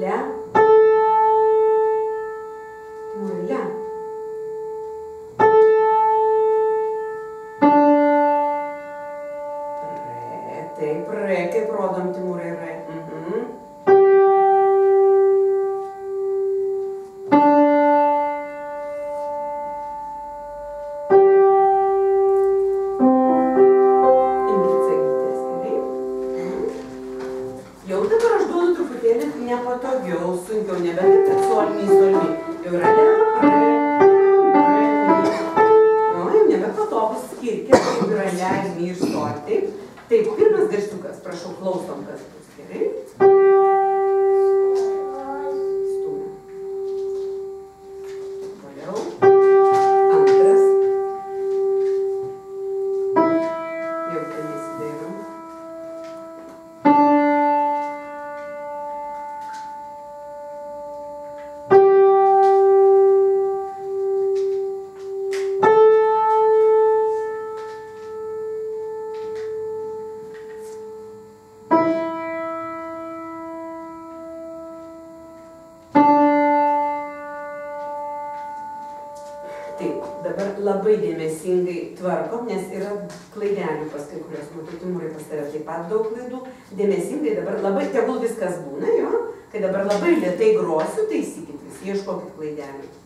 Le. Timūrai, le. Re, taip, re, kaip rodom, Timūrai, re. Jau dabar aš duodu truputėlį nepatogiau, sunkiau, nebe taip, kad solmiai. Jau yra le, re, jau nebepatogus skirkė, kaip yra le, mi ir sol, taip. Taip, pirmas garsiukas, prašau, klausom, kas bus, gerai. Stūmė. Toliau. Antras. Jau ten nesidairom. Taip, dabar labai dėmesingai tvarkom, nes yra klaidelių pas kai kurios, matau, Timūrai, pas tave taip pat daug klaidų. Dėmesingai dabar labai, tegul viskas būna, jo, kai dabar labai lėtai grosiu, taisykit visi, ieškokit klaidelių.